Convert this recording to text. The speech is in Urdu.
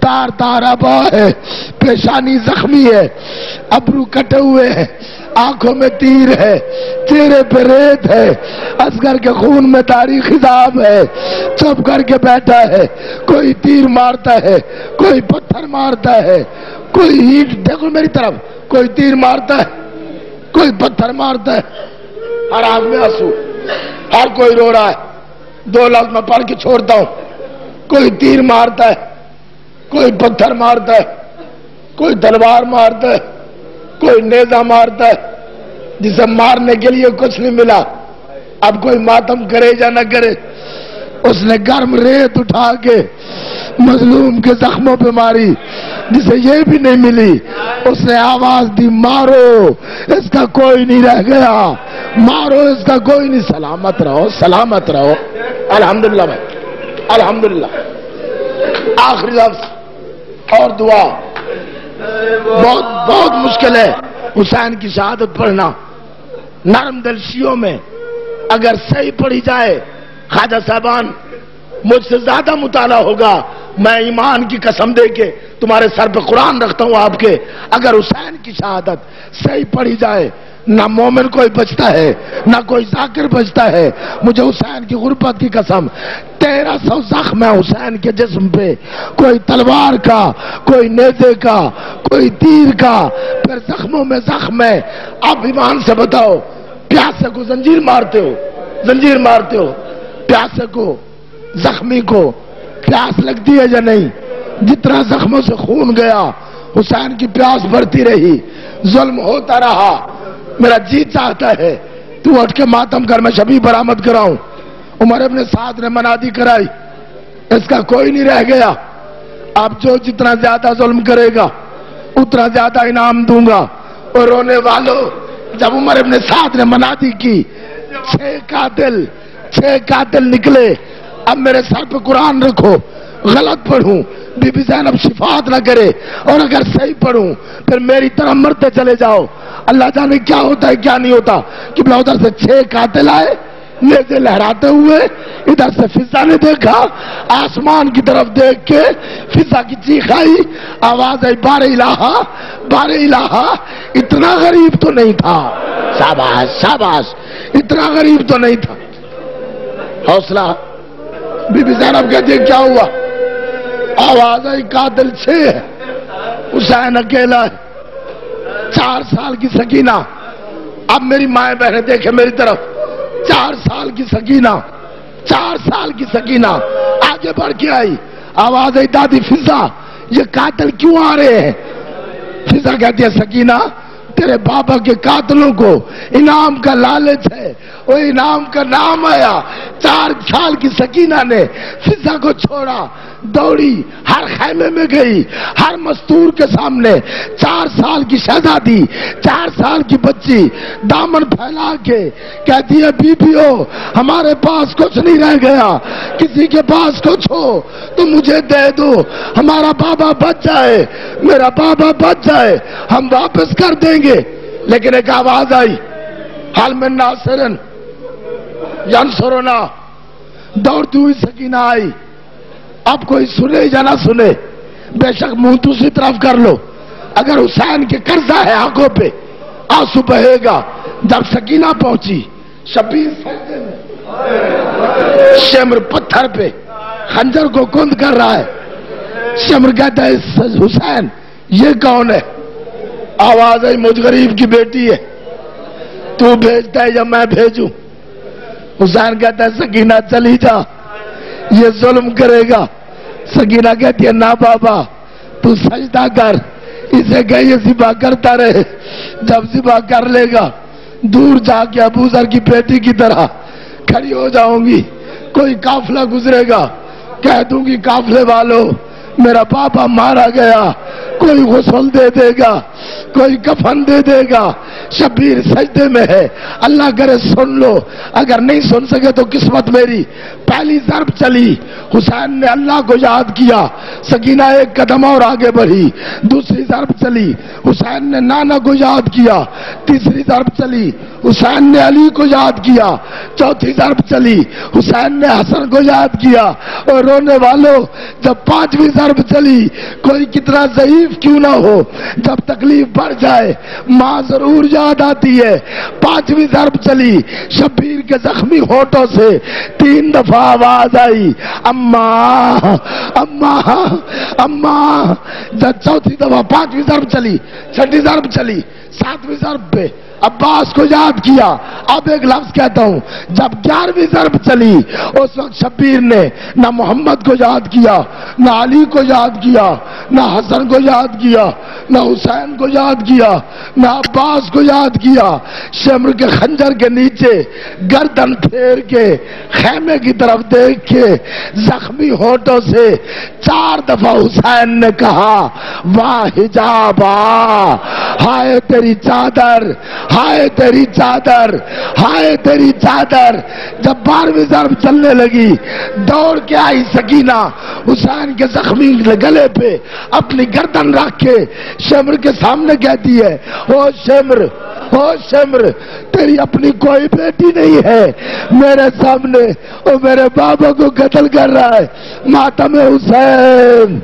تار تار آبا ہے، پیشانی زخمی ہے، ابرو کٹے ہوئے ہیں، آنکھوں میں تیر ہے، چہرے پہ ریت ہے، اصغر کے خون میں تاریخ حساب ہے، چپ کر کے بیٹھا ہے، کوئی تیر مارتا ہے، کوئی پتھر مارتا ہے، کوئی اینٹ، دیکھو میری طرف، کوئی تیر مارتا ہے، کوئی پتھر مارتا ہے، ہر آنکھ میں آنسو، ہر کوئی رو رہا ہے۔ 2 لفظ میں پڑھ کے چھوڑتا ہوں۔ کوئی تیر مارتا ہے، کوئی پتھر مارتا ہے، کوئی تلوار مارتا ہے، کوئی نیزہ مارتا ہے، جسے مارنے کے لیے کچھ نہیں ملا۔ اب کوئی ماتم کرے یا نہ کرے، اس نے گرم ریت اٹھا کے مظلوم کے زخموں پہ ماری، جسے یہ بھی نہیں ملی، اس نے آواز دی، مارو اس کا کوئی نہیں رہ گیا، مارو اس کا کوئی نہیں۔ سلامت رہو، سلامت رہو۔ الحمدللہ بھائی، الحمدللہ۔ آخری لفظ اور دعا۔ بہت بہت مشکل ہے حسین کی شہادت پڑھنا۔ نرم دل شیعوں میں اگر صحیح پڑھی جائے، خواجہ صاحبان مجھ سے زیادہ مطالعہ ہوگا، میں ایمان کی قسم دے کے تمہارے سر پہ قرآن رکھتا ہوں آپ کے، اگر حسین کی شہادت صحیح پڑھی جائے، نہ مومن کوئی بچتا ہے، نہ کوئی ذاکر بچتا ہے۔ مجھے حسین کی غربت کی قسم، 1300 زخم ہے حسین کے جسم پہ، کوئی تلوار کا، کوئی نیزے کا، کوئی تیر کا، پھر زخموں میں زخم ہے۔ اب ایمان سے بتاؤ، پیاسے کو زنجیر مارتے ہو، زنجیر مارتے ہو، پیاسے کو، زخمی کو پیاس لگتی ہے یا نہیں؟ جتنا زخموں سے خون گیا، حسین کی پیاس بڑھتی رہی، ظلم ہوتا رہا۔ میرا جی چاہتا ہے تو اٹھ کے ماتم کر، میں شبیہ برآمد کراؤں۔ عمر ابن سعد نے منادی کرائی، اس کا کوئی نہیں رہ گیا، اب جو جتنا زیادہ ظلم کرے گا اتنا زیادہ انعام دوں گا۔ اور رونے والوں، جب عمر ابن سعد نے منادی کی، 6 قاتل نکلے۔ اب میرے سر پہ قرآن رکھو، غلط پڑھوں بی بی زینب شفاعت نہ کرے، اور اگر صحیح پڑھوں پھر میری طرح مرتے چلے جاؤ، اللہ جانے کیا ہوتا ہے کیا نہیں ہوتا۔ کہ بلا ادھر سے 6 قاتل آئے نیزے لہراتے ہوئے، ادھر سے فضا نے دیکھا، آسمان کی طرف دیکھ کے فضا کی چیخ آئی، آواز آئی، بار الہا، بار الہا۔ اتنا غریب تو نہیں تھا، شاباش شاباش، اتنا غریب تو نہیں تھا۔ حوصلہ۔ بی بی زینب کہتی ہے کیا ہوا؟ آواز آئی، قاتل 6 ہے، حسین اکیلا ہے۔ 4 سال کی سکینہ، اب میری مائیں بہنیں دیکھیں میری طرف، 4 سال کی سکینہ، 4 سال کی سکینہ آگے بڑھ کے آئی، آواز آئی، دادی فضا یہ قاتل کیوں آ رہے ہیں؟ فضا کہتی ہے سکینہ، تیرے بابا کے قاتلوں کو انعام کا لالچ ہے، وہ انعام کا نام آیا۔ 4 سال کی سکینہ نے فضا کو چھوڑا، دوڑی، ہر خیمے میں گئی، ہر مستور کے سامنے 4 سال کی شہزادی، 4 سال کی بچی دامن پھیلا کے کہتی ہے بیبیو ہمارے پاس کچھ نہیں رہ گیا، کسی کے پاس کچھ ہو تو مجھے دے دو، ہمارا بابا بچ جائے، میرا بابا بچ جائے، ہم واپس کر دیں گے۔ لیکن ایک آواز آئی، حال من ناصرن ینصرنا، دوڑتی ہوئی سکینہ آئی۔ اب کوئی سنے یا نہ سنے، بے شک منہ دوسری طرف کر لو، اگر حسین کے قرضہ ہے آنکھوں پہ، آنسو بہے گا۔ جب سکینہ پہنچی، شبیر سجدے میں، شمر پتھر پہ خنجر کو کند کر رہا ہے۔ شمر کہتا ہے حسین یہ کون ہے؟ آواز آئی، مجھ غریب کی بیٹی ہے، تو بھیجتا ہے یا میں بھیجوں؟ حسین کہتا ہے سکینہ چلی جا، یہ ظلم کرے گا۔ سکینہ کہتی ہے نہ بابا تو سجدہ کر، اسے کہ یہ ذبح کرتا رہے، جب ذبح کر لے گا دور جا کے ابو ذر کی بیٹی کی طرح کھڑی ہو جاؤں گی، کوئی قافلہ گزرے گا، کہہ دوں گی قافلے والوں میرا پاپا مارا گیا، کوئی غسل دے دے گا، کوئی کفن دے دے گا، شبیر سجدے میں ہے، اللہ کرے سن لو، اگر نہیں سن سکے تو قسمت میری۔ پہلی ضرب چلی، حسین نے اللہ کو یاد کیا، سکینہ ایک قدم اور آگے بڑھی۔ دوسری ضرب چلی، حسین نے نانا کو یاد کیا۔ تیسری ضرب چلی، حسین نے علی کو یاد کیا۔ چوتھی ضرب چلی، حسین نے حسن کو یاد کیا۔ اور رونے والوں، جب پانچویں ضرب چلی، کوئی کتنا ضعیف کیوں نہ ہو، جب تکلیف بڑھ جائے ماں ضرور یاد آتی ہے۔ پانچویں ضرب چلی، شبیر کے زخمی ہونٹوں سے 3 دفعہ آواز آئی، اماں اماں اماں۔ جب چوتھی دفعہ پانچویں ضرب چلی، چھٹی ضرب چلی، ساتویں ضرب پہ عباس کو یاد کیا۔ اب ایک لفظ کہتا ہوں، جب 11ویں ضرب چلی، اس وقت شبیر نے نہ محمد کو یاد کیا، نہ علی کو یاد کیا، نہ حسن کو یاد کیا، نہ حسین کو یاد کیا، نہ عباس کو یاد کیا۔ شمر کے خنجر کے نیچے گردن پھیر کے خیمے کی طرف دیکھ کے زخمی ہونٹوں سے 4 دفعہ حسین نے کہا، واہ حجابا، ہائے تیری چادر، ہائے تیری چادر، ہائے تیری چادر۔ جب 12ویں ضرب چلنے لگی، دوڑ کے آئی سکینہ، حسین کے زخمی گلے پہ اپنی گردن رکھ کے شمر کے سامنے کہتی ہے، او شمر، او شمر، تیری اپنی کوئی بیٹی نہیں ہے، میرے سامنے وہ میرے بابا کو قتل کر رہا ہے، ماتم حسین۔